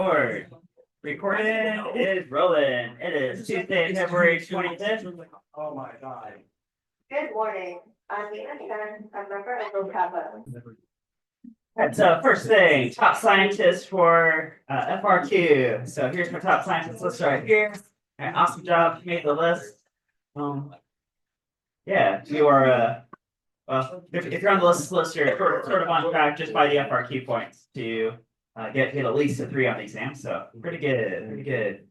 Record. Recording is rolling. It is Tuesday, February 25th. Oh my God. Good morning. I'm Nina Chen, a member of OCAPA. That's first thing, top scientist for FRQ. So here's my top scientist list right here. An awesome job, you made the list. Yeah, you are well, if you're on the list, you're sort of on track just by the FRQ points to get at least a 3 on the exam. So pretty good, pretty good.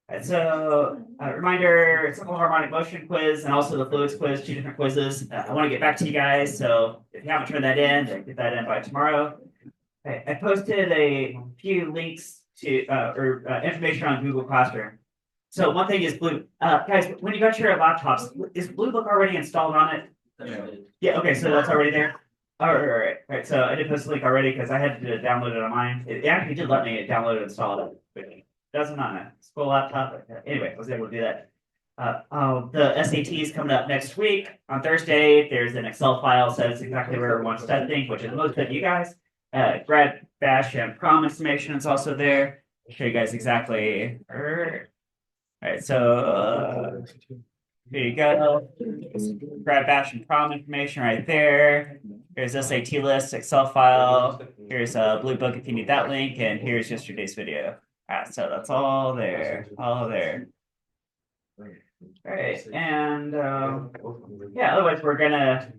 And so, reminder, simple harmonic motion quiz and also the fluids quiz, 2 different quizzes. I want to get back to you guys. So if you haven't turned that in, then get that in by tomorrow. I posted a few links to information on Google Classroom. So one thing is Blue. Guys, when you got your laptops, is Blue Book already installed on it? Yeah, okay, so that's already there. All right. So I did post a link already because I had to download it on mine. It actually did let me download and install it. But it doesn't on a school laptop. Anyway, I was able to do that. The SAT is coming up next week on Thursday. There's an Excel file says exactly where everyone's testing, which is most of you guys. Grad bash and prom information is also there. I'll show you guys exactly. All right, so here you go. Grad bash and prom information right there. Here's SAT list, Excel file. Here's a Blue Book if you need that link, and here's yesterday's video. So that's all there, all there. All right, and yeah, otherwise we're gonna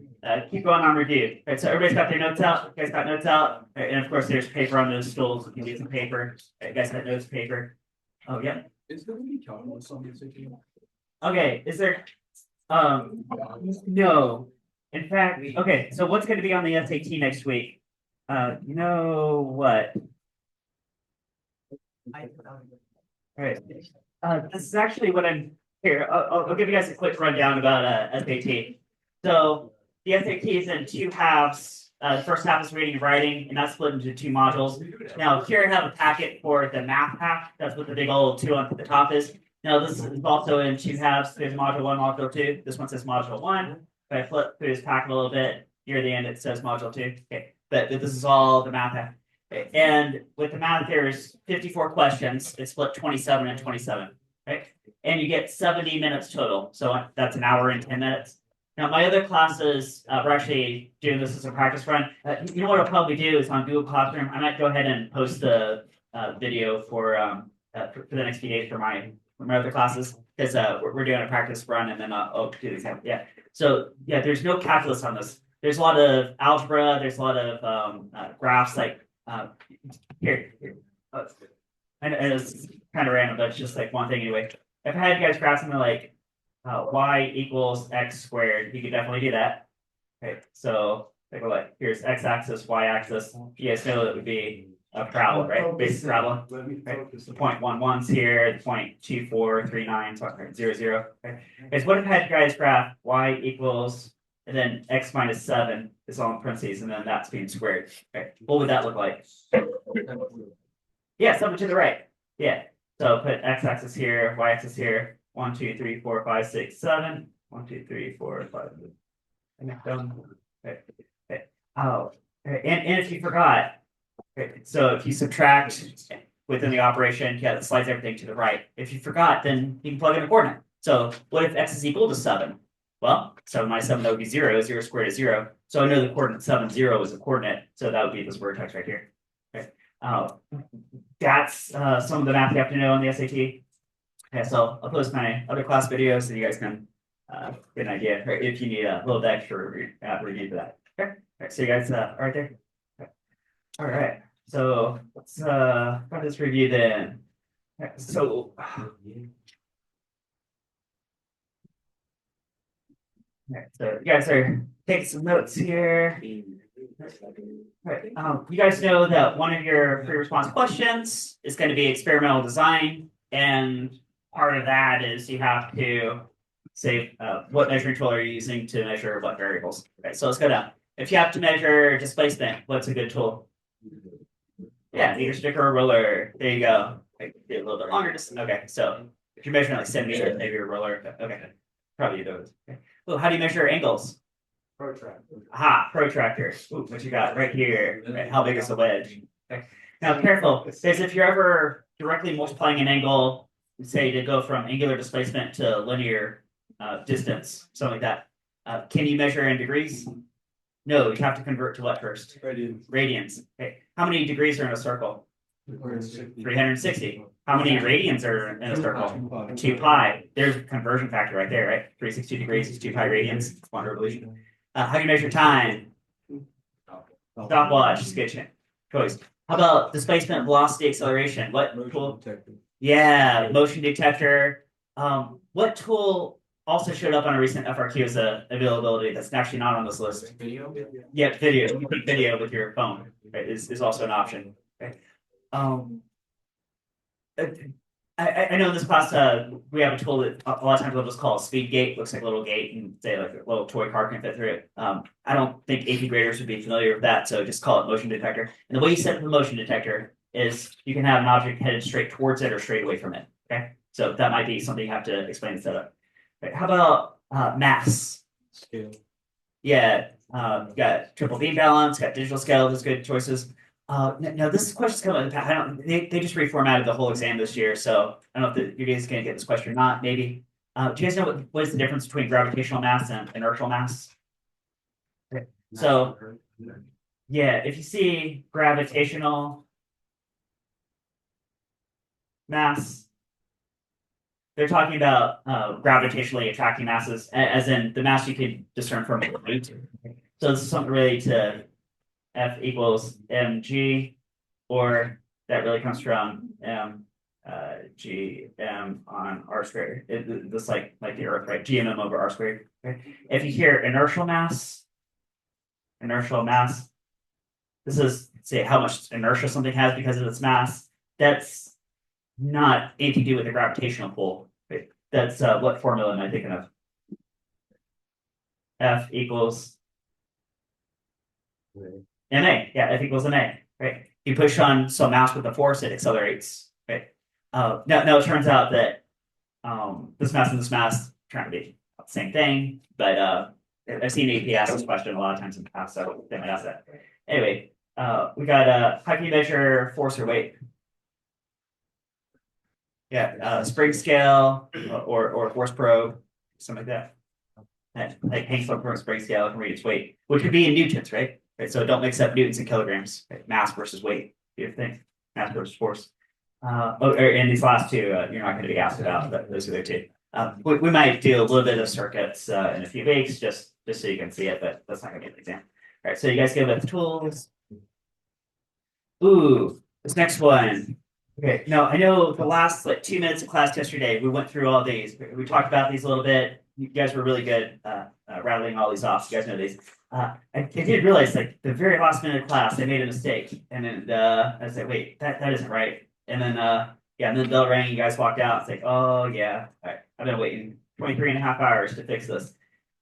keep going on review. All right, so everybody's got their notes out. You guys got notes out, right, and of course there's paper on those stools. You can use some paper. Right, you guys got notes, paper. Oh yeah. Is there any calculus on this again? Okay, is there? No. In fact, okay. So what's going to be on the SAT next week? You know what? All right. This is actually what I'm here. I'll give you guys a quick rundown about SAT. So the SAT is in 2 halves. The first half is reading and writing, and that's split into 2 modules. Now here I have a packet for the math half. That's what the big old 2 on the top is. Now this is also in 2 halves. There's module 1, module 2. This one says module 1. If I flip through this packet a little bit, near the end it says module 2. Okay, but this is all the math half. Okay. And with the math, there's 54 questions. It's split 27 and 27. Right? And you get 70 minutes total. So that's an hour and 10 minutes. Now, my other classes, we're actually doing this as a practice run. You know what I'll probably do is on Google Classroom, I might go ahead and post the video for the next few days for my other classes, because we're doing a practice run, and then I'll do the example. Yeah. So yeah, there's no calculus on this. There's a lot of algebra. There's a lot of graphs, like here. And it's kind of random, but it's just like one thing anyway. If I had you guys graph something like y equals x squared, you could definitely do that. Okay, so take a look. Here's x-axis, y-axis. You guys know that would be a parabola, right? Basic parabola. Right? The 0.11's here, the 0.2439, so 0, okay. So what if I had you guys graph y equals, and then x minus 7 is all in parentheses, and then that's being squared. Okay. What would that look like? Yeah, something to the right. Yeah. So put x-axis here, y-axis here. 1, 2, 3, 4, 5, 6, 7. 1, 2, 3, 4, 5. Okay. Oh, and if you forgot, so if you subtract within the operation, yeah, that slides everything to the right. If you forgot, then you can plug in a coordinate. So what if x is equal to 7? Well, 7 minus 7, that would be 0. 0 squared is 0. So I know the coordinate 7, 0 is a coordinate. So that would be this vertex right here. Okay. That's some of the math you have to know on the SAT. Okay, so I'll post my other class videos so you guys can get an idea, right, if you need a little extra review for that. Okay, all right, so you guys right there. Okay. All right, so let's run this review then. Okay, so okay, so you guys are taking some notes here. Right. You guys know that one of your free response questions is going to be experimental design, and part of that is you have to say what measuring tool are you using to measure what variables. Okay, so let's go down. If you have to measure displacement, what's a good tool? Yeah, meter stick or a ruler. There you go. Okay, do a little bit longer. Okay, so if you're measuring like centimeters, maybe a ruler. Okay, probably those. Okay. Well, how do you measure angles? Protractor. Aha, protractor. Ooh, what you got right here? Right, how big is the wedge? Okay. Now, careful, because if you're ever directly multiplying an angle, say to go from angular displacement to linear distance, something like that, can you measure in degrees? No, you have to convert to what first? Radians. Okay. How many degrees are in a circle? 360. How many radians are in a circle? 2 pi. There's a conversion factor right there, right? 360 degrees is 2 pi radians. It's one revolution. How do you measure time? Stopwatch, sketch choice. How about displacement, velocity, acceleration? What tool? Yeah, motion detector. What tool also showed up on a recent FRQ as a availability that's actually not on this list? Video? Yeah, video. You can take video with your phone, right, is also an option. Okay. I know in this class, we have a tool that a lot of times we'll just call a speed gate. Looks like a little gate and say like a little toy car can fit through it. I don't think AP graders would be familiar with that, so just call it motion detector. And the way you set up the motion detector is you can have an object headed straight towards it or straight away from it. Okay, so that might be something you have to explain and set up. Okay. How about mass? Scale. Yeah, got triple beam balance, got digital scale, those good choices. No, this question's coming in the past. I don't, they just reformatted the whole exam this year, so I don't know if you guys are gonna get this question or not, maybe. Do you guys know what is the difference between gravitational mass and inertial mass? Okay. So, yeah, if you see gravitational mass, they're talking about gravitationally attracting masses, as in the mass you can discern from the weight. So this is something related to F equals mg, or that really comes from g m on r squared. This like the Earth, right? Gmm over r squared. Okay? If you hear inertial mass, this is say how much inertia something has because of its mass. That's not anything to do with the gravitational pull. Right? That's what formula am I thinking of? F equals ma. Yeah, F equals ma. Right? You push on some mass with a force, it accelerates. Right? Now it turns out that this mass and this mass trying to be the same thing, but I've seen AP ask this question a lot of times in the past, so they might ask that. Anyway, we got how can you measure force or weight? Yeah, spring scale or force probe, something like that. Like Hang's from spring scale can read its weight, which would be in newtons, right? Right. So don't mix up newtons and kilograms. Right? Mass versus weight, you think? Mass versus force. And these last two, you're not going to be asked about, but those are the two. We might do a little bit of circuits in a few weeks, just so you can see it, but that's not going to be an exam. All right, so you guys go with tools. Ooh, this next one. Okay, now I know the last like 2 minutes of class yesterday, we went through all these. We talked about these a little bit. You guys were really good rattling all these off. You guys know these. I did realize like the very last minute of class, I made a mistake. And then I said, wait, that isn't right. And then yeah, and then the bell rang, you guys walked out. It's like, oh yeah, all right. I've been waiting 23 and a half hours to fix this.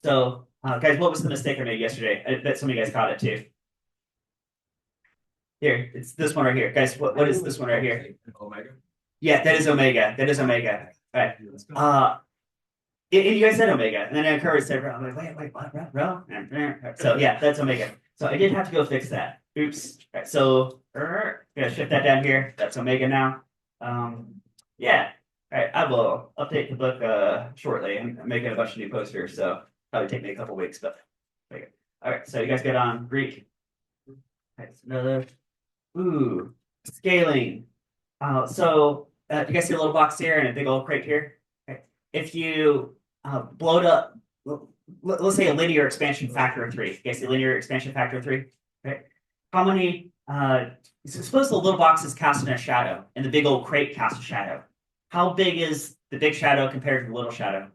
So guys, what was the mistake I made yesterday? I bet some of you guys caught it too. Here, it's this one right here. Guys, what is this one right here? Omega. Yeah, that is omega. That is omega. All right. And you guys said omega, and then Curry said rho. I'm like, wait, what? Rho? So yeah, that's omega. So I did have to go fix that. Oops. All right, so gonna shift that down here. That's omega now. Yeah. All right, I will update the book shortly. I'm making a bunch of new posters, so probably take me a couple weeks, but okay. All right, so you guys get on Greek. That's another. Ooh, scaling. So you guys see a little box here and a big old crate here. Okay. If you blow it up, let's say a linear expansion factor of 3. You guys see linear expansion factor of 3? Okay. How many? Suppose the little box is cast in a shadow, and the big old crate casts a shadow. How big is the big shadow compared to the little shadow?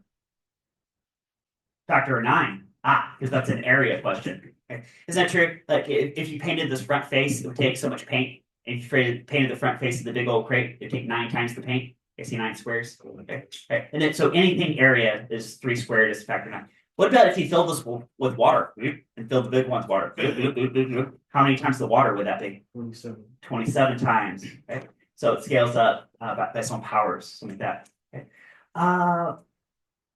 Factor of 9. Because that's an area question. Okay. Isn't that true? Like if you painted this front face, it would take so much paint. And if you painted the front face of the big old crate, it'd take 9 times the paint. I see 9 squares. Okay. Right. And then so anything area is 3 squared is factor 9. What about if you fill this with water and fill the big one's water? How many times the water would that be? 27. 27 times. Okay. So it scales up by some powers, something like that. Okay.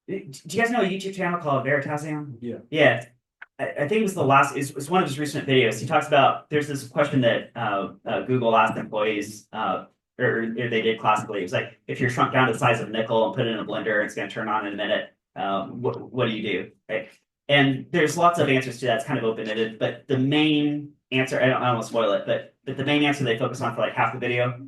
Do you guys know a YouTube channel called Veritasium? Yeah. Yeah. I think it was the last, it's one of his recent videos. He talks about, there's this question that Google asked employees, or they did classically. It was like, if you're shrunk down to the size of a nickel and put it in a blender, it's going to turn on in a minute. What do you do? Right? And there's lots of answers to that. It's kind of open-ended, but the main answer, I don't want to spoil it, but the main answer they focus on for like half the video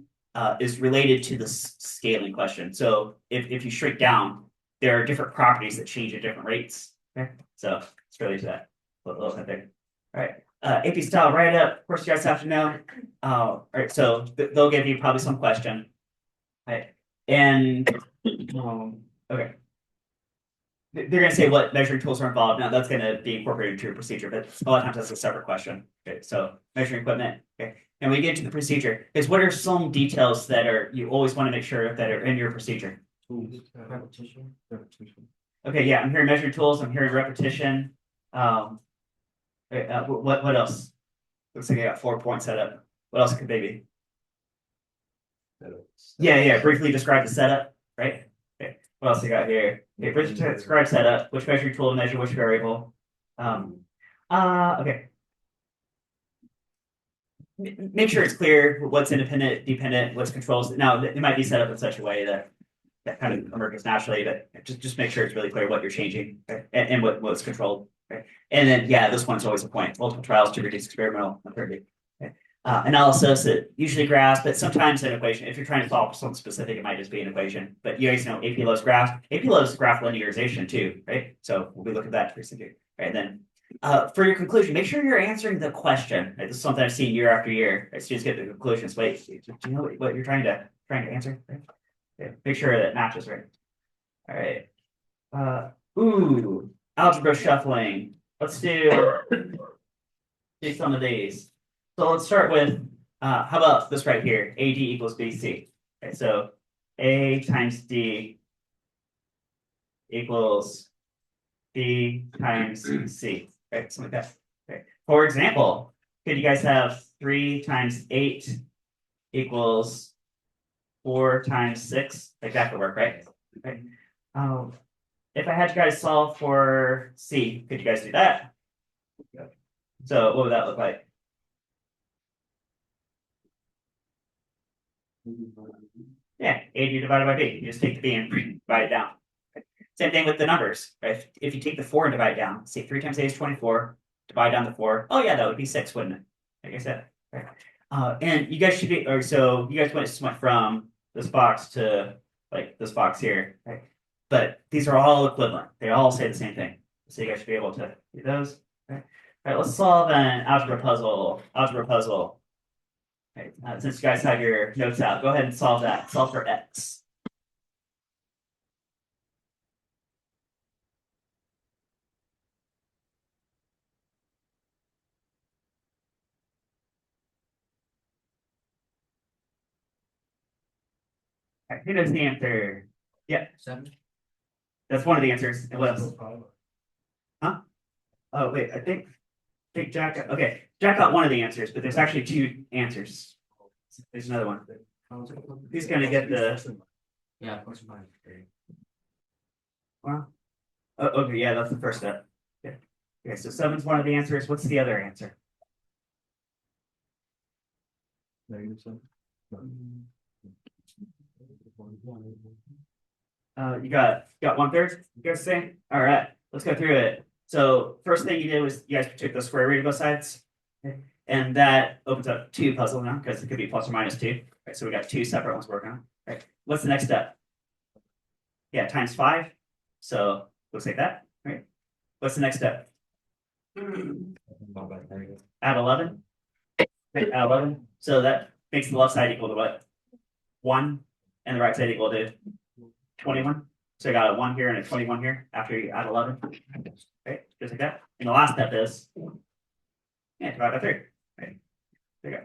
is related to the scaling question. So if you shrink down, there are different properties that change at different rates. Okay, so it's related to that. A little bit there. All right. AP style write up. Of course, you guys have to know. All right. So they'll give you probably some question. Right. And okay. They're going to say what measuring tools are involved. Now that's going to be incorporated into your procedure, but a lot of times that's a separate question. Okay. So measuring equipment. Okay. And we get to the procedure is what are some details that are you always want to make sure that are in your procedure? Repetition. Okay. Yeah. I'm hearing measuring tools. I'm hearing repetition. What else? Looks like I got 4 points set up. What else could they be? Yeah. Briefly describe the setup, right? Okay. What else you got here? Okay, briefly describe setup. Which measuring tool to measure which variable? Okay. Make sure it's clear what's independent, dependent, what's controls. Now it might be set up in such a way that kind of emerges naturally, but just make sure it's really clear what you're changing, okay? and what's controlled. Okay? And then, yeah, this one's always a point. Multiple trials to reduce experimental uncertainty. Okay? Analysis, it usually graphs, but sometimes an equation. If you're trying to solve something specific, it might just be an equation. But you guys know AP loves graphs. AP loves graph linearization too, right? So we'll be looking at that recently. Right, and then for your conclusion, make sure you're answering the question. Right? This is something I've seen year after year. Right? Students get the conclusions. Wait, do you know what you're trying to answer? Right? Yeah, make sure that matches, right? All right. Algebra shuffling. Let's do some of these. So let's start with how about this right here? AD equals BC. Okay, so A times D equals B times C. Right, something like that. Okay. For example, could you guys have 3 times 8 equals 4 times 6? Like that could work, right? Okay. If I had you guys solve for C, could you guys do that? So what would that look like? Yeah, AD divided by B. You just take the B and divide it down. Okay. Same thing with the numbers. Right? If you take the 4 and divide it down, say 3 times 8 is 24, divide down the 4. Oh yeah, that would be 6, wouldn't it? Like I said. Right? And you guys should be, or so you guys went from this box to like this box here, right? But these are all equivalent. They all say the same thing. So you guys should be able to do those. Okay. All right, let's solve an algebra puzzle. Right. Since you guys have your notes out, go ahead and solve that. Solve for X. All right, who knows the answer? Yeah. 7. That's one of the answers. And what else? Huh? Oh, wait, I think Jack got one of the answers, but there's actually 2 answers. There's another one. Who's gonna get the Yeah. well? Oh, okay, yeah, that's the first step. Yeah. Okay, so 7's one of the answers. What's the other answer? You got 1/3? You guys say? All right, let's go through it. So first thing you did was you guys took the square root of both sides. Okay. And that opens up 2 puzzle now because it could be plus or minus 2. Right, so we got 2 separate ones working on. Right. What's the next step? Yeah, times 5. So looks like that, right? What's the next step? Add 11. Okay, add 11. So that makes the left side equal to what? 1, and the right side equal to 21. So I got a 1 here and a 21 here after you add 11. Okay, just like that. And the last step is divide by 3. Right. There you go.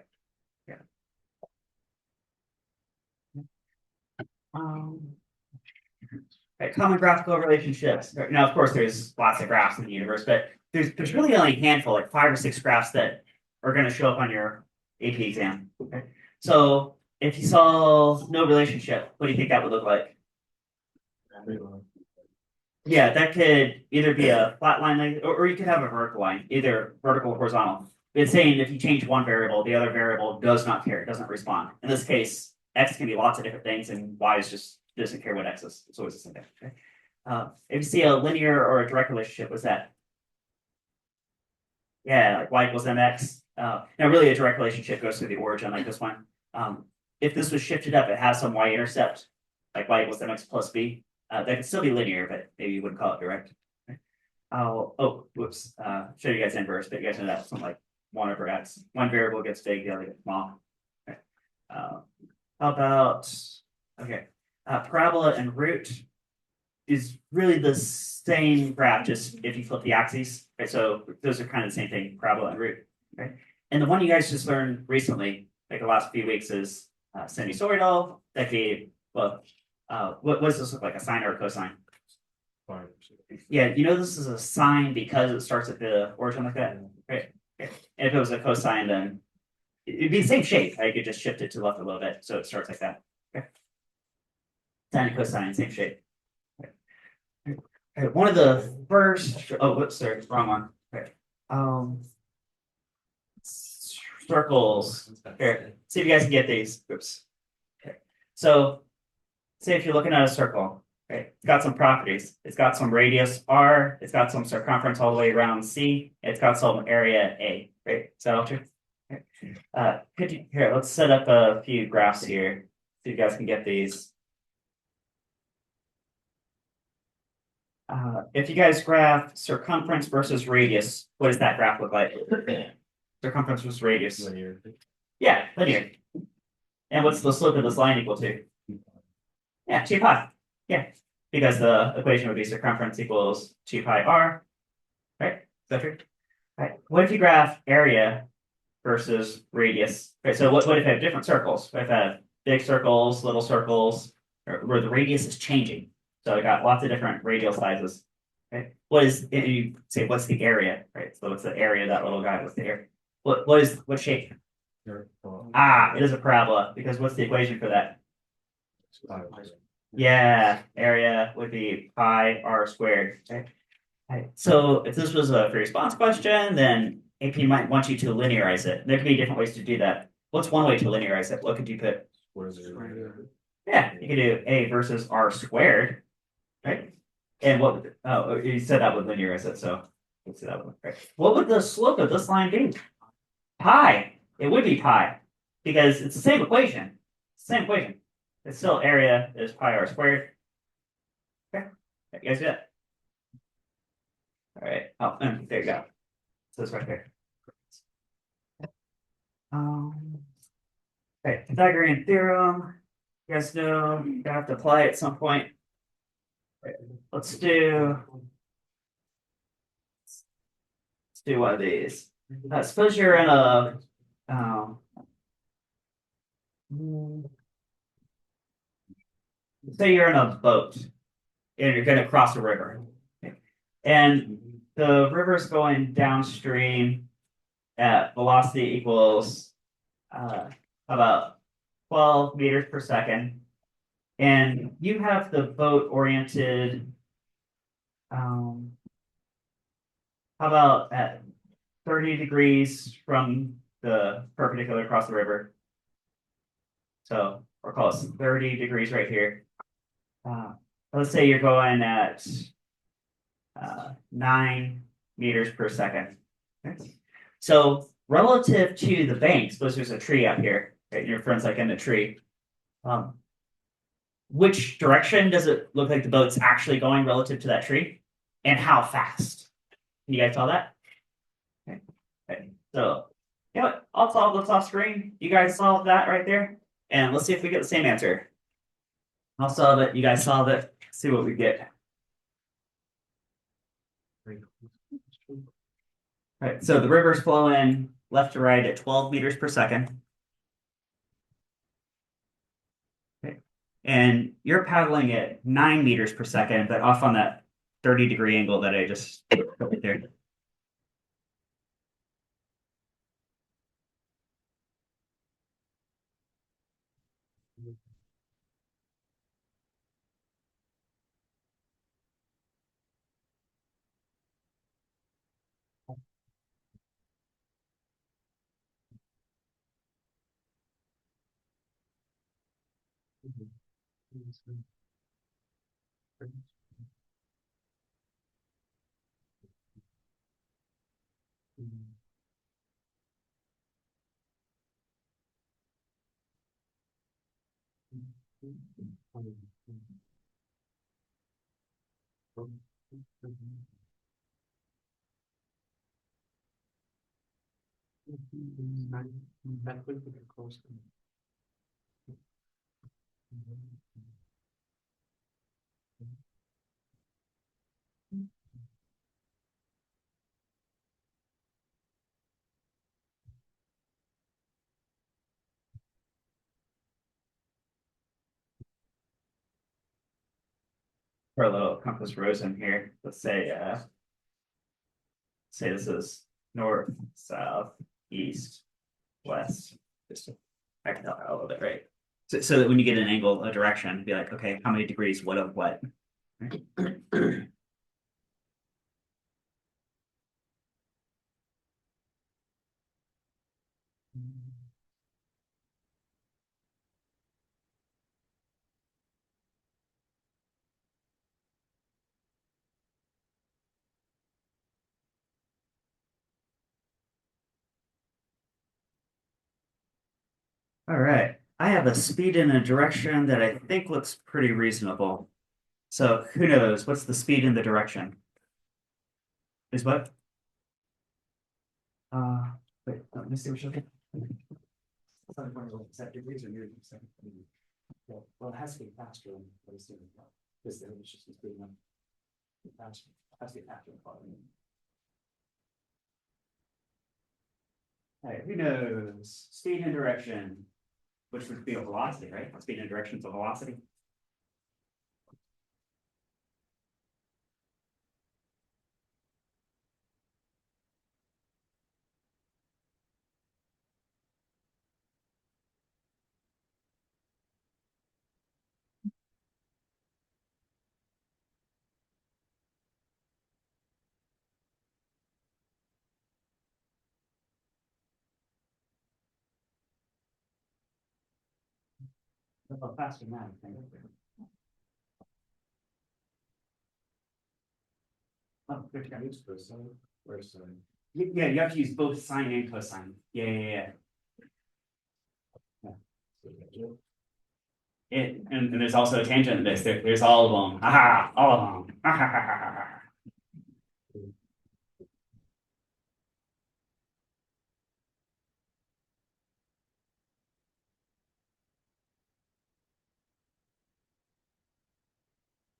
Right, common graphical relationships. Now, of course, there's lots of graphs in the universe, but there's really only a handful, like 5 or 6 graphs that are going to show up on your AP exam. Okay? So if you saw no relationship, what do you think that would look like? Yeah, that could either be a flat line, or you could have a vertical line, either vertical or horizontal. It's saying if you change one variable, the other variable does not care, doesn't respond. In this case, x can be lots of different things, and y is just doesn't care what x is. It's always the same thing. Okay? If you see a linear or a direct relationship, what's that? Yeah, like y equals mx. Now, really, a direct relationship goes through the origin, like this one. If this was shifted up, it has some y-intercept, like y equals mx plus b. That could still be linear, but maybe you wouldn't call it direct. Whoops. Show you guys inverse, but you guys know that something like 1 over x. One variable gets big, the other gets small. Okay. How about, okay, parabola and root is really the same graph, just if you flip the axes. Right? So those are kind of the same thing, parabola and root. Okay. And the one you guys just learned recently, like the last few weeks, is sinusoidal. That gave, well, what does this look like, a sine or a cosine? Yeah, you know this is a sine because it starts at the origin like that, right? Okay. And if it was a cosine, then it'd be the same shape. I could just shift it to the left a little bit, so it starts like that. Okay. Sine and cosine, same shape. Okay. One of the first. Oh, whoops, sorry, wrong one. Okay. Circles. Here, see if you guys can get these. Oops. Okay. So, say if you're looking at a circle. Right. It's got some properties. It's got some radius R. It's got some circumference all the way around C. It's got some area A. Right. Is that all true? Okay. Could you here? Let's set up a few graphs here. So you guys can get these. If you guys graph circumference versus radius, what does that graph look like? Circumference versus radius. Linear. Yeah, linear. And what's the slope of this line equal to? Yeah, 2 pi. Yeah, because the equation would be circumference equals 2 pi r, right? Is that true? Right. What if you graph area versus radius? Right. So what if I have different circles? What if I have big circles, little circles, or where the radius is changing? So I got lots of different radial sizes. Right. What is and you say what's the area? Right. So what's the area of that little guy? What's the area? What shape? It is a parabola because what's the equation for that? Yeah, area would be pi r squared. Okay. Right. So if this was a free response question, then AP might want you to linearize it. There could be different ways to do that. What's one way to linearize it? What could you put? Yeah, you could do a versus r squared, right? And what would, oh, you said that would linearize it, so let's see that one. Right. What would the slope of this line be? Pi. It would be pi because it's the same equation. Same equation. It's still area is pi r squared. Okay, you guys do that. All right. Oh, there you go. So it's right there. Okay, Pythagorean theorem. You guys know you have to apply it at some point. Okay, let's do one of these. Suppose you're in a say you're in a boat and you're going to cross a river, and the river's going downstream at velocity equals about 12 meters per second, and you have the boat oriented. How about at 30 degrees from the perpendicular across the river? So, or call it 30 degrees right here. Let's say you're going at 9 meters per second. Okay. So relative to the bank, suppose there's a tree out here, right? Your friend's like in the tree. Which direction does it look like the boat's actually going relative to that tree? And how fast? Can you guys tell that? Okay. Okay. So, you know what? I'll solve this off screen. You guys solve that right there. And let's see if we get the same answer. I'll solve it. You guys solve it. See what we get. Right. So the river's flowing left to right at 12 meters per second. Okay. And you're paddling at 9 meters per second, but off on that 30-degree angle that I just put right there. For a little compass rose in here, let's say this is north, south, east, west. Just I can tell all of it, right? So that when you get an angle, a direction, be like, okay, how many degrees, what of what? All right, I have a speed and a direction that I think looks pretty reasonable. So who knows, what's the speed and the direction? Is what? Wait, let me see what you're looking. Degrees or meters per second. Well, it has to be faster than what it's doing. Because then it's just being faster. It has to be faster than following. All right, who knows? Speed and direction, which would be a velocity, right? Speed and direction is a velocity. A faster than that, I think. Oh, good job. Yeah, you have to use both sine and cosine. Yeah. And there's also a tangent in this. There's all of them. Aha, all of them. Ha, ha, ha, ha, ha.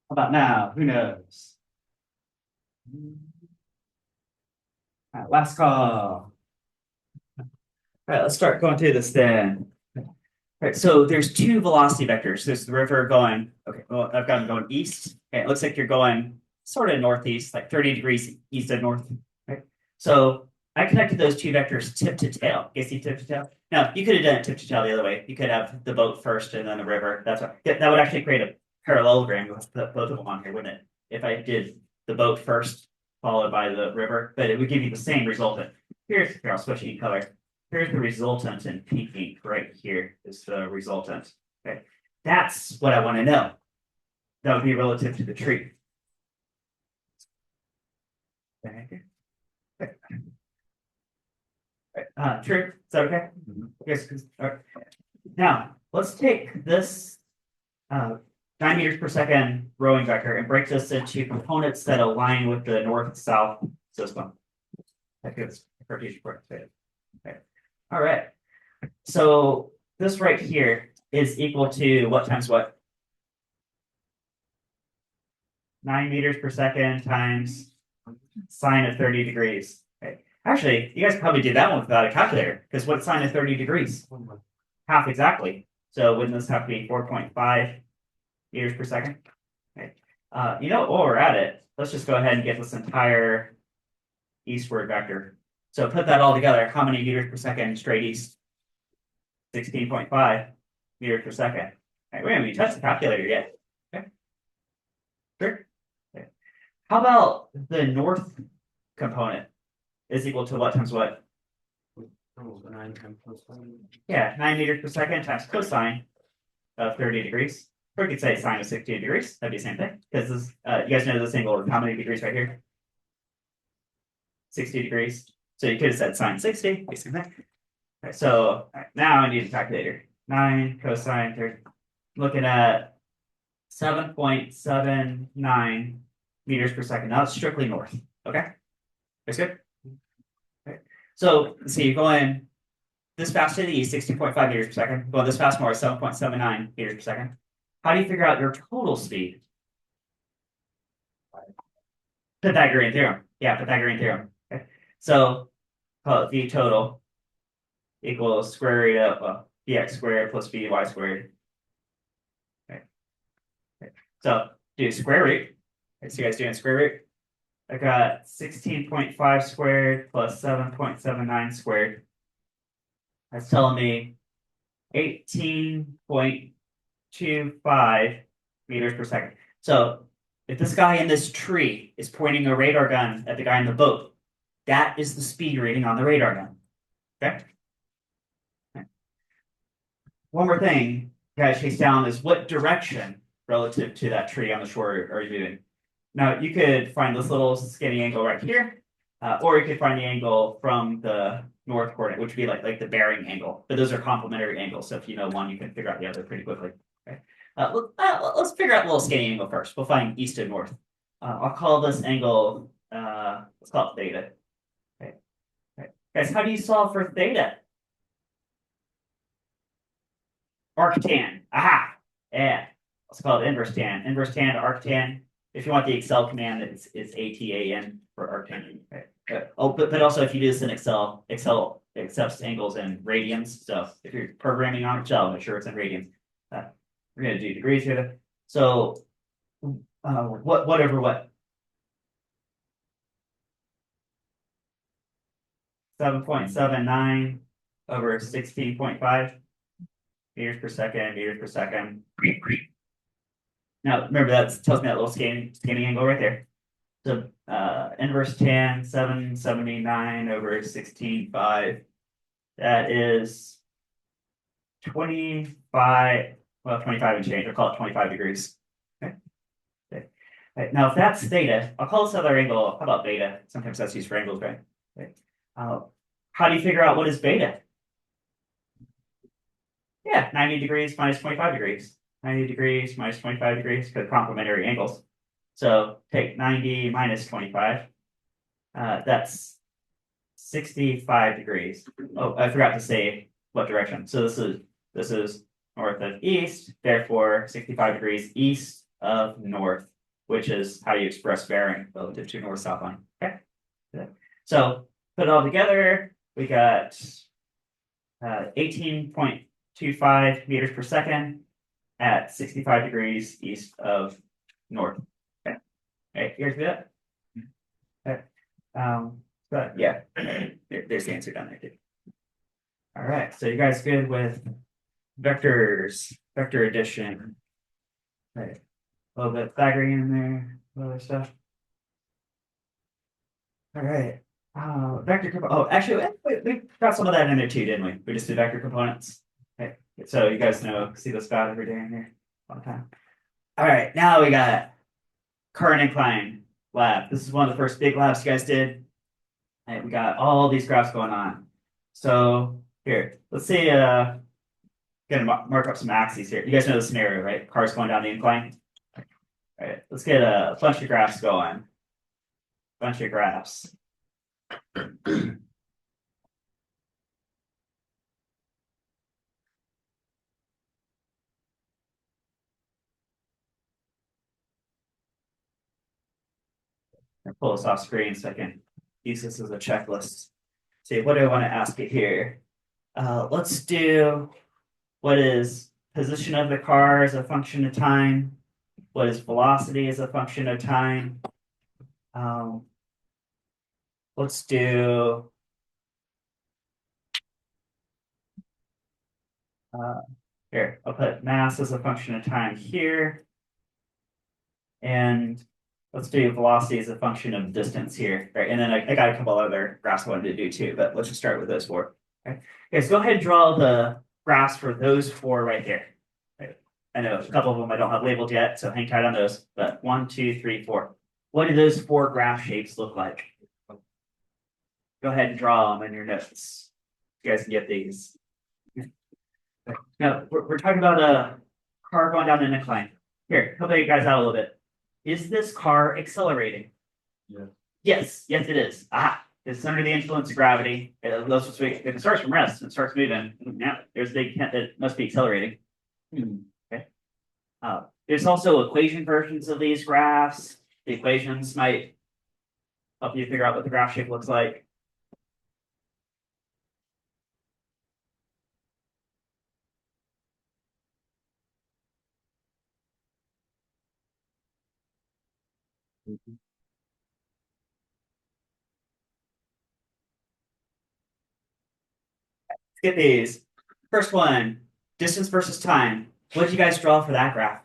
How about now? Who knows? All right, last call. All right, let's start going through this then. All right, so there's two velocity vectors. There's the river going, okay, well, I've got them going east. Okay, it looks like you're going sort of northeast, like 30 degrees east of north. Right? So I connected those two vectors tip to tail. You see tip to tail? Now, you could have done it tip to tail the other way. You could have the boat first and then the river. That's what, that would actually create a parallelogram with both of them on here, wouldn't it? If I did the boat first, followed by the river, but it would give you the same resultant. Here, I'll switch each color. Here's the resultant in pink ink right here is the resultant. Okay, that's what I want to know. That would be relative to the tree. Okay. True. Is that okay? Yes. All right. Now let's take this 9 meters per second rowing vector and break this into components that align with the north-south system. That gives Cartesian coordinates. Okay. All right. So this right here is equal to what times what? 9 meters per second times sine of 30 degrees. Okay. Actually, you guys probably did that one without a calculator, because what's sine of 30 degrees? Half exactly. So wouldn't this have to be 4.5 meters per second? Okay. You know, while we're at it, let's just go ahead and get this entire eastward vector. So put that all together. How many meters per second straight east? 16.5 meters per second. Okay, we haven't even touched the calculator yet. Okay. Sure. Okay. How about the north component is equal to what times what? Oh, 9 times cosine. Yeah, 9 meters per second times cosine of 30 degrees. Or we could say sine of 60 degrees. That'd be the same thing. Because this, you guys know this angle is how many degrees right here? 60 degrees. So you could have said sine 60, be the same thing. Okay, so all right, now I need a calculator. 9 cosine 30. Looking at 7.79 meters per second. Now it's strictly north. Okay. That's good. Okay. So let's see, you're going this fast to the east, 16.5 meters per second. Going this fast north, 7.79 meters per second. How do you figure out your total speed? Pythagorean theorem. Yeah, Pythagorean theorem. Okay. So call it v total equals square root of bx squared plus by squared. Okay. Okay. So do square root. Okay, so you guys doing square root. I got 16.5 squared plus 7.79 squared. That's telling me 18.25 meters per second. So if this guy in this tree is pointing a radar gun at the guy in the boat, that is the speed rating on the radar gun. Okay? Okay. One more thing you gotta chase down is what direction relative to that tree on the shore are you moving? Now you could find this little skinny angle right here, or you could find the angle from the north coordinate, which would be like the bearing angle. But those are complementary angles. So if you know one, you can figure out the other pretty quickly. Okay. Let's figure out the little skinny angle first. We'll find east and north. I'll call this angle, let's call it theta. Okay. Okay. Guys, how do you solve for theta? Arctan. Aha. Yeah. Let's call it inverse tan. Inverse tan to arctan. If you want the Excel command, it's ATAN for arctan. Okay. But also if you do this in Excel accepts angles in radians. So if you're programming on Excel, make sure it's in radians. We're going to do degrees here. So whatever what. 7.79 over 16.5 meters per second. Now remember that tells me that little scanning angle right there. So inverse tan 779 over 16.5. That is 25. Well, 25 and change. I'll call it 25 degrees. Okay. Okay. Right, now, if that's theta, I'll call this other angle. How about beta? Sometimes that's used for angles, right? Okay. How do you figure out what is beta? Yeah, 90 degrees minus 25 degrees. 90 degrees minus 25 degrees because complementary angles. So take 90 minus 25. That's 65 degrees. Oh, I forgot to say what direction. So this is north of east, therefore 65 degrees east of north, which is how you express bearing relative to north-south line. Okay. So put it all together, we got 18.25 meters per second at 65 degrees east of north. Okay. Okay, here's that. Okay. But yeah, there's the answer down there too. All right, so you guys good with vectors, vector addition? Right, a little bit of Pythagorean in there, other stuff. All right, vector. Oh, actually, we got some of that in there too, didn't we? We just did vector components. Okay, so you guys know, see this about every day in here all the time. All right, now we got current incline lab. This is one of the first big labs you guys did. And we got all these graphs going on. So here, let's say, gonna mark up some axes here. You guys know the scenario, right? Cars going down the incline. All right, let's get a bunch of graphs going. Bunch of graphs. I'll pull this off screen so I can use this as a checklist. See, what do I want to ask it here? Let's do what is position of the car as a function of time? What is velocity as a function of time? Let's do here, I'll put mass as a function of time here. And let's do velocity as a function of distance here, right? And then I got a couple other graphs I wanted to do too, but let's just start with those four. Okay, so go ahead and draw the graphs for those four right there. Right. I know a couple of them I don't have labeled yet, so hang tight on those, but 1, 2, 3, 4. What do those 4 graph shapes look like? Go ahead and draw them in your notes. You guys can get these. Now, we're talking about a car going down an incline. Here, help you guys out a little bit. Is this car accelerating? Yeah. Yes, yes, it is. Ah, it's under the influence of gravity. That's what's if it starts from rest and starts moving. Yeah, there's a big hint that it must be accelerating. Okay. There's also equation versions of these graphs. The equations might help you figure out what the graph shape looks like. Let's get these. First one, distance versus time. What did you guys draw for that graph?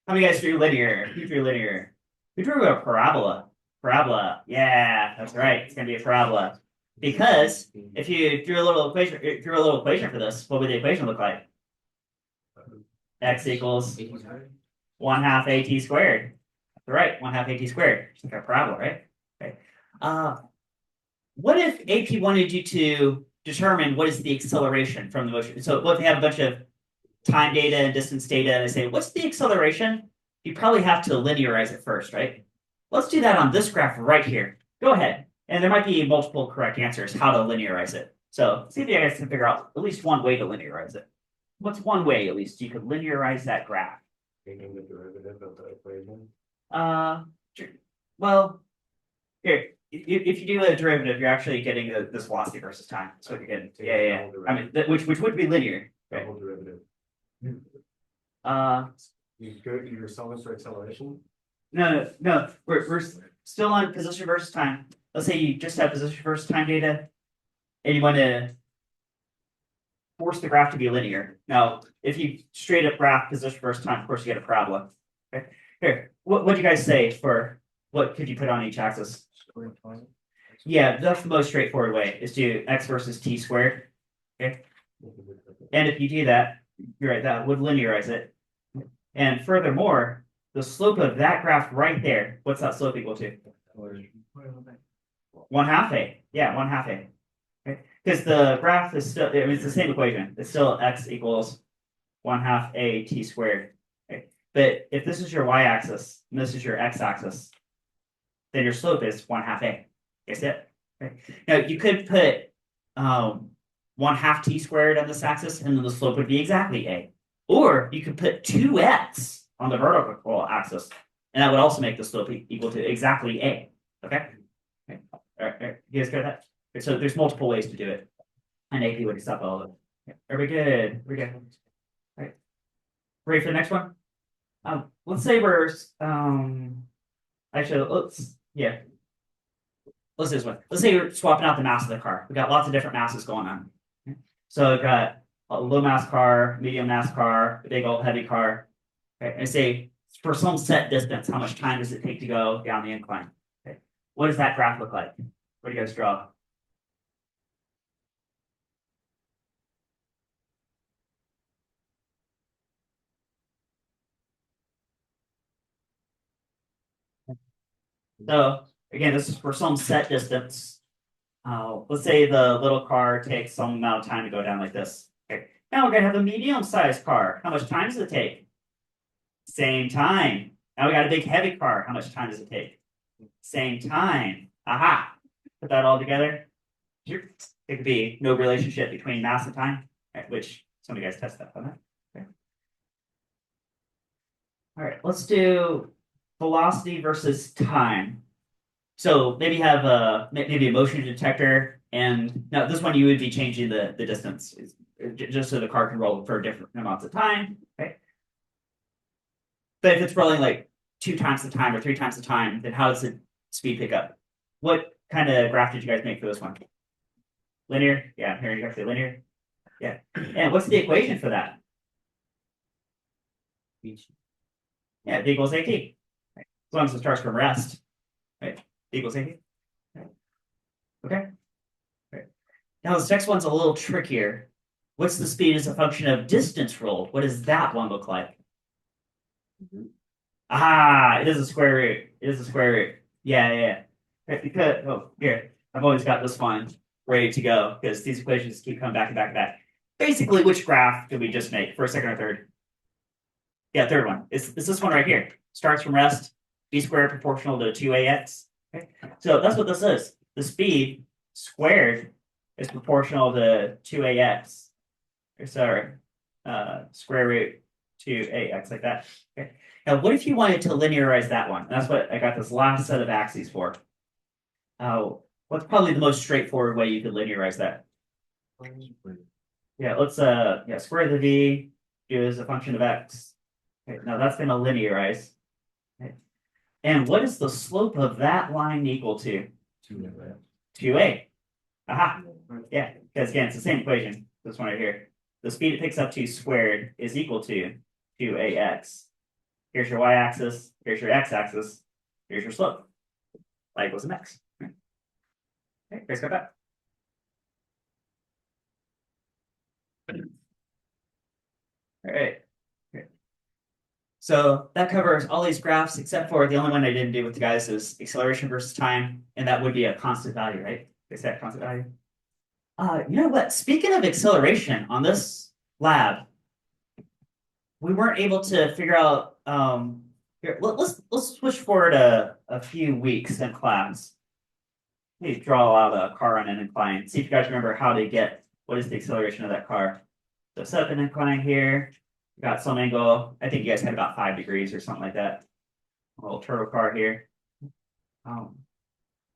How many guys drew linear? Who drew linear? Who drew a parabola? Parabola. Yeah, that's right. It's gonna be a parabola. Because if you drew a little equation for this, what would the equation look like? X equals 1/2 AT squared. That's right, 1/2 AT squared. It's like a parabola, right? Okay. What if AP wanted you to determine what is the acceleration from the motion? So what if they have a bunch of time data and distance data, and they say, what's the acceleration? You probably have to linearize it first, right? Let's do that on this graph right here. Go ahead. And there might be multiple correct answers how to linearize it. So see if you guys can figure out at least one way to linearize it. What's one way, at least, you could linearize that graph? Taking the derivative of the equation. Sure. Well, here, if you do a derivative, you're actually getting this velocity versus time. That's what you're getting. Yeah. I mean, which would be linear. Right? Double derivative. You're solving for acceleration? No. We're still on position versus time. Let's say you just have position versus time data, and you want to force the graph to be linear. Now, if you straight up graph position versus time, of course you get a parabola. Okay. Here, what do you guys say for what could you put on each axis? Yeah, that's the most straightforward way is to x versus t squared. Okay. And if you do that, you're right, that would linearize it. And furthermore, the slope of that graph right there, what's that slope equal to? 1/2 a. Yeah, 1/2 a. Okay. Because the graph is still, I mean, it's the same equation. It's still x equals 1/2 a t squared. Okay. But if this is your y-axis and this is your x-axis, then your slope is 1/2 a. Guess it. Okay. Now you could put 1/2 t squared on this axis, and then the slope would be exactly a. Or you could put 2x on the vertical axis, and that would also make the slope equal to exactly a. Okay. All right. You guys got that? Okay, so there's multiple ways to do it, and AP would accept all of them. Okay. Are we good? All right. Ready for the next one? Let's say we're actually let's do this one. Let's say we're swapping out the mass of the car. We got lots of different masses going on. Okay. So we've got a low mass car, medium mass car, a big old heavy car. Okay. And say for some set distance, how much time does it take to go down the incline? Okay. What does that graph look like? What do you guys draw? So again, this is for some set distance. Let's say the little car takes some amount of time to go down like this. Okay. Now we're gonna have a medium-sized car. How much time does it take? Same time. Now we got a big heavy car. How much time does it take? Same time. Aha. Put that all together. It could be no relationship between mass and time, right, which some of you guys test that on that. Okay. All right, let's do velocity versus time. So maybe have maybe a motion detector, and now this one you would be changing the distance just so the car can roll for different amounts of time. Okay. But if it's rolling like 2 times the time or 3 times the time, then how does the speed pick up? What kind of graph did you guys make for this one? Linear? Yeah, here you guys say linear. Yeah. And what's the equation for that? Yeah, V equals AT. Right. As long as it starts from rest. Right. V equals AT. Right. Okay. Right. Now this next one's a little trickier. What's the speed as a function of distance rolled? What does that one look like? Ah, it is a square root. It is a square root. Yeah. Okay, because here, I've always got this one ready to go because these equations keep coming back and back and back. Basically, which graph did we just make? First, second, or third? Yeah, third one. It's this one right here. Starts from rest, b squared proportional to 2ax. Okay, so that's what this is. The speed squared is proportional to 2ax. Sorry, square root 2ax like that. Okay. Now, what if you wanted to linearize that one? That's what I got this last set of axes for. What's probably the most straightforward way you could linearize that? Yeah, let's square the v, do as a function of x. Okay, now that's going to linearize. Okay. And what is the slope of that line equal to? 2a. Aha. Yeah, because again, it's the same equation. This one right here. The speed it picks up to squared is equal to 2ax. Here's your y-axis. Here's your x-axis. Here's your slope. Y equals mx. Okay, guys got that? All right. Okay. So that covers all these graphs except for the only one I didn't do with you guys is acceleration versus time, and that would be a constant value, right? Is that constant value? You know what? Speaking of acceleration on this lab, we weren't able to figure out. Here, let's switch forward a few weeks in class. Let me draw out a car on an incline. See if you guys remember how to get what is the acceleration of that car. So set up an incline here. Got some angle. I think you guys had about 5 degrees or something like that. A little turbo car here.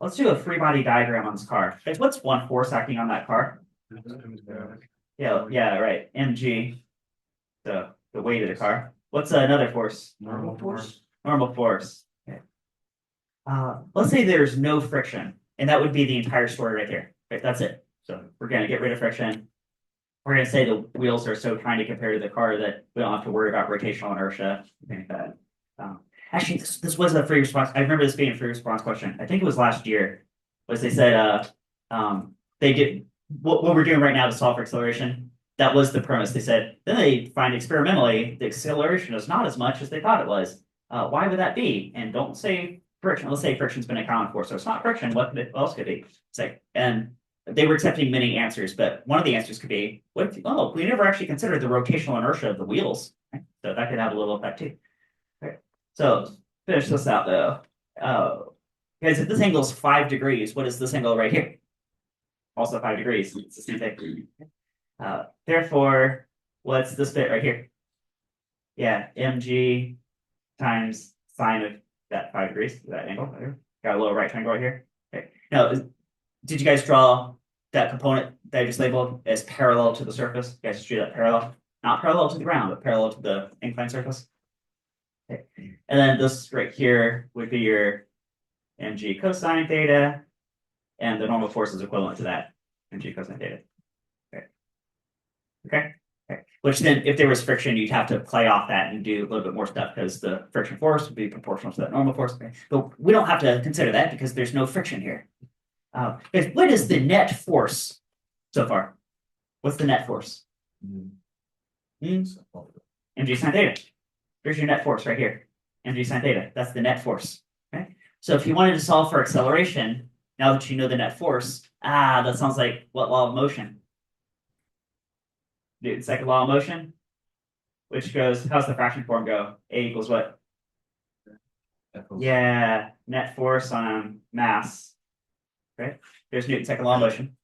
Let's do a free body diagram on this car. Like, what's one force acting on that car? Yeah, right. Mg. So the weight of the car. What's another force? Normal force. Normal force. Okay. Let's say there's no friction, and that would be the entire story right there. Right, that's it. So we're gonna get rid of friction. We're gonna say the wheels are so tiny compared to the car that we don't have to worry about rotational inertia. Like that. Actually, this was a free response. I remember this being a free response question. I think it was last year. Was they said they did what we're doing right now to solve for acceleration. That was the premise. They said then they find experimentally the acceleration is not as much as they thought it was. Why would that be? And don't say friction. Let's say friction's been accounted for. So it's not friction. What else could it be? It's like, and they were accepting many answers, but one of the answers could be, what if, we never actually considered the rotational inertia of the wheels. Right? So that could have a little effect too. Okay. So finish this out though. Guys, if this angle is 5 degrees, what is this angle right here? Also 5 degrees. It's the same thing. Therefore, what's this bit right here? Yeah, mg times sine of that 5 degrees, that angle. Got a little right triangle right here. Okay. Now, did you guys draw that component that I just labeled as parallel to the surface? You guys just drew that parallel, not parallel to the ground, but parallel to the inclined surface. Okay. And then this right here would be your mg cosine theta, and the normal force is equivalent to that mg cosine theta. Okay. Which then, if there was friction, you'd have to play off that and do a little bit more stuff because the friction force would be proportional to that normal force. Okay. But we don't have to consider that because there's no friction here. What is the net force so far? What's the net force? Mg sine theta. Here's your net force right here. Mg sine theta. That's the net force. Okay. So if you wanted to solve for acceleration, now that you know the net force, that sounds like what law of motion? Newton's second law of motion, which goes, how's the fraction form go? A equals what? Yeah, net force on mass. Okay, there's Newton's second law of motion.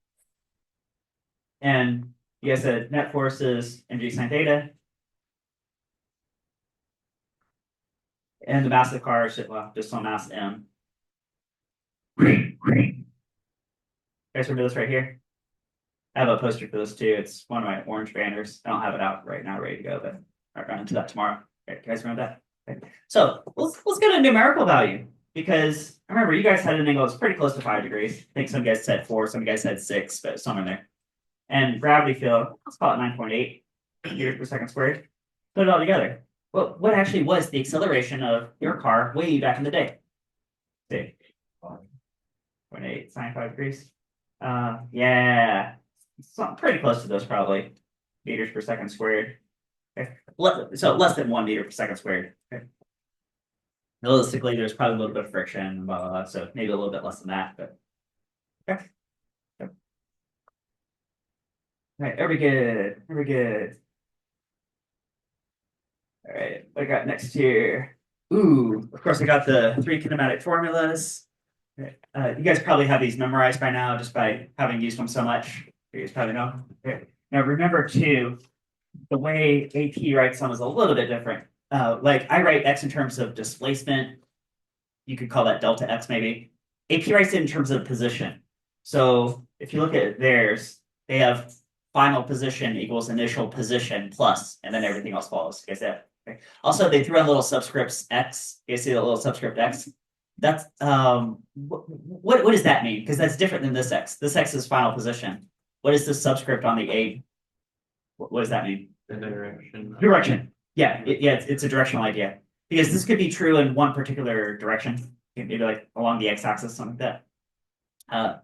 And you guys said net force is mg sine theta. And the mass of the car is just some mass m. You guys remember this right here? I have a poster for this too. It's one of my orange banners. I don't have it out right now, ready to go, but I'll run into that tomorrow. Okay, you guys remember that? Okay. So let's get a numerical value because I remember you guys had an angle that's pretty close to 5 degrees. I think some guys said 4, some guys said 6, but somewhere in there. And gravity field, let's call it 9.8 meters per second squared. Put it all together. Well, what actually was the acceleration of your car way back in the day? See, 0.8 sine 5 degrees. Yeah. Something pretty close to those probably. meters per second squared. Okay. So less than 1 meter per second squared. Okay. Realistically, there's probably a little bit of friction, blah, blah, blah, so maybe a little bit less than that, but. Okay. Yep. All right, are we good? Are we good? All right, what I got next here? Ooh, of course, I got the 3 kinematic formulas. You guys probably have these memorized by now just by having used them so much. You guys probably know. Okay. Now remember too, the way AP writes them is a little bit different. Like I write X in terms of displacement. You could call that delta X maybe. AP writes it in terms of position. So if you look at theirs, they have final position equals initial position plus, and then everything else follows. You guys see that? Okay. Also, they threw in little subscripts X. You guys see the little subscript X? That's what does that mean? Because that's different than this X. This X is final position. What is the subscript on the A? What does that mean? The direction. Direction. Yeah, it's a directional idea. Because this could be true in one particular direction, maybe like along the x-axis, something like that.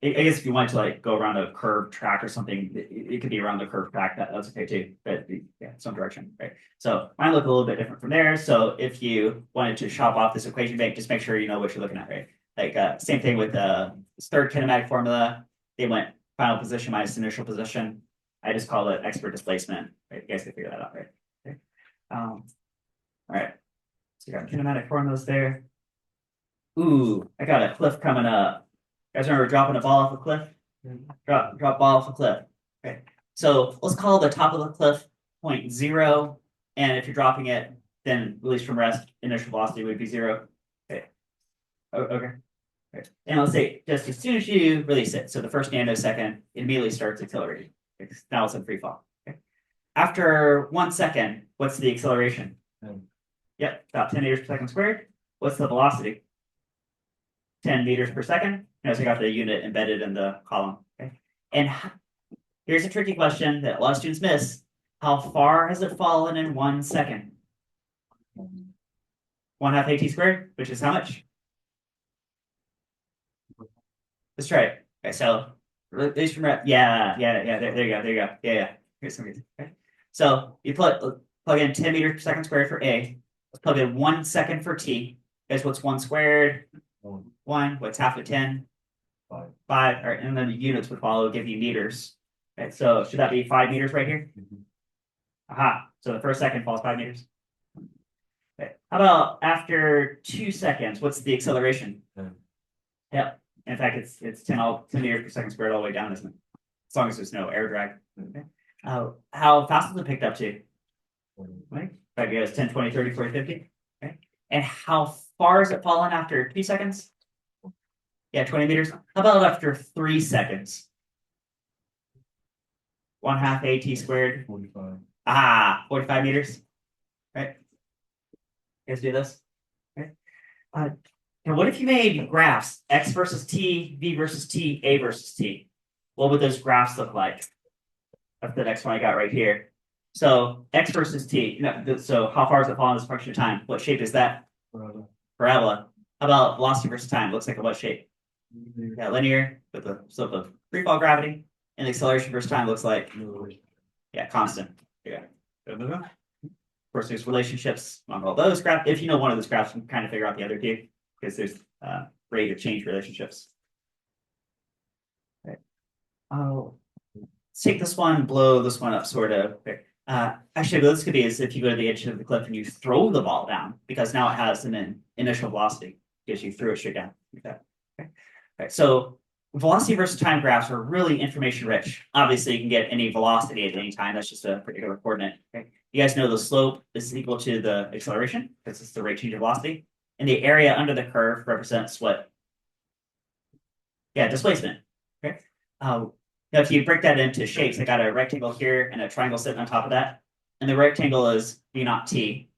I guess if you wanted to like go around a curved track or something, it could be around the curved track. That's okay too. But yeah, some direction, right? So mine look a little bit different from there. So if you wanted to shop off this equation bank, just make sure you know what you're looking at, right? Like same thing with this third kinematic formula. They went final position minus initial position. I just call it expert displacement. Right? You guys can figure that out, right? Okay. All right. So you got kinematic formulas there. Ooh, I got a cliff coming up. You guys remember dropping a ball off a cliff? Drop ball off a cliff. Okay. So let's call the top of the cliff 0.0. And if you're dropping it, then release from rest, initial velocity would be 0. Okay. Okay. And let's say just as soon as you release it, so the first nanosecond, it immediately starts accelerating. Now it's in free fall. Okay. After 1 second, what's the acceleration? Yep, about 10 meters per second squared. What's the velocity? 10 meters per second. Notice I got the unit embedded in the column. Okay. And here's a tricky question that a lot of students miss. How far has it fallen in 1 second? 1/2 AT squared, which is how much? Let's try it. Okay, so release from there you go. Yeah. Here's some reason. Okay. So you plug in 10 meters per second squared for A. Let's plug in 1 second for T. Guess what's 1 squared? 1. What's half of 10? 5. All right, and then the units would follow, give you meters. Okay, so should that be 5 meters right here? Aha. So the first second falls 5 meters. Okay. How about after 2 seconds? What's the acceleration? Yep. In fact, it's 10 meters per second squared all the way down, isn't it? As long as there's no air drag. Okay. How fast is it picked up to? Right? I guess 10, 20, 30, 40, 50. Okay. And how far is it fallen after 2 seconds? Yeah, 20 meters. How about after 3 seconds? 1/2 AT squared. 45. 45 meters. Right? You guys do this? Okay. And what if you made graphs, X versus T, V versus T, A versus T? What would those graphs look like? That's the next one I got right here. So X versus T. So how far is it falling as a function of time? What shape is that? Parabola. How about velocity versus time? Looks like a what shape? Yeah, linear with the slope of free fall gravity. And the acceleration versus time looks like constant. Yeah. Of course, there's relationships among all those graphs. If you know one of those graphs, you can kind of figure out the other two because there's rate of change relationships. Okay. Let's take this one, blow this one up, sort of. Okay. Actually, what this could be is if you go to the edge of the cliff and you throw the ball down, because now it has an initial velocity because you threw it straight down like that. Okay. Right, so velocity versus time graphs are really information rich. Obviously, you can get any velocity at any time. That's just a particular coordinate. Okay. You guys know the slope is equal to the acceleration because it's the rate change of velocity. And the area under the curve represents what? Yeah, displacement. Okay. Now, if you break that into shapes, I got a rectangle here and a triangle sitting on top of that. And the rectangle is V naught T,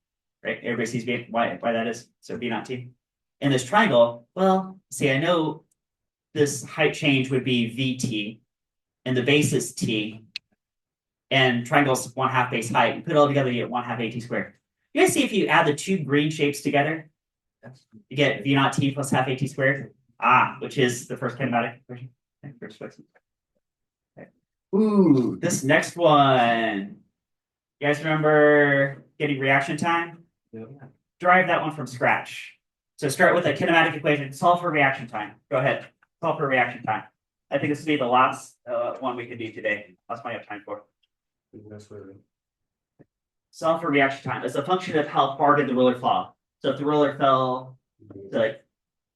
right? Everybody sees why that is. So V naught T. And this triangle, well, see, I know this height change would be VT, and the base is T, and triangle's 1/2 base height. You put it all together, you get 1/2 AT squared. You guys see if you add the two green shapes together, you get V naught T plus 1/2 AT squared, which is the first kinematic equation. Okay. Ooh, this next one. You guys remember getting reaction time? Derive that one from scratch. So start with a kinematic equation, solve for reaction time. Go ahead, solve for reaction time. I think this will be the last one we can do today. Last one I have time for. Solve for reaction time. It's a function of how far did the ruler fall. So if the ruler fell to like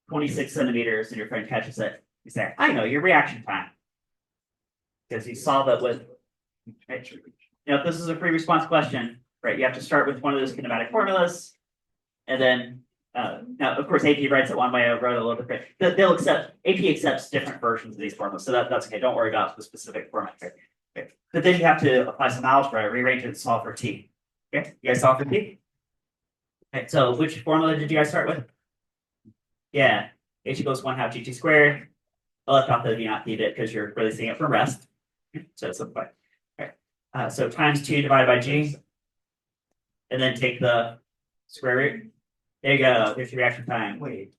26 centimeters and your friend catches it, you say, I know your reaction time. Because you solve it with, right? You know, if this is a free response question, right, you have to start with one of those kinematic formulas. And then, now, of course, AP writes it one way, I wrote it a little bit. They'll accept, AP accepts different versions of these formulas. So that's okay. Don't worry about the specific format here. Okay. But then you have to apply some algebra, rearrange it, and solve for T. Okay, you guys solve for T? Okay, so which formula did you guys start with? Yeah, H equals 1/2 GT squared. I left off the V naught theta because you're releasing it from rest. So it's simplified. Okay. So times 2 divided by G. And then take the square root. There you go. Here's your reaction time. Wait.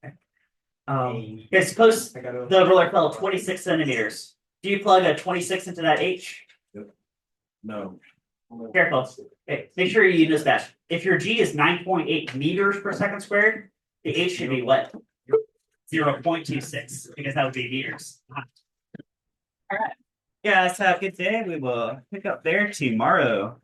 Okay, suppose I gotta. the ruler fell 26 centimeters. Do you plug a 26 into that H? No. Careful. Okay, make sure you use that. If your G is 9.8 meters per second squared, the H should be what? 0.26, because that would be meters. All right. Yeah, let's have a good day. We will pick up there tomorrow.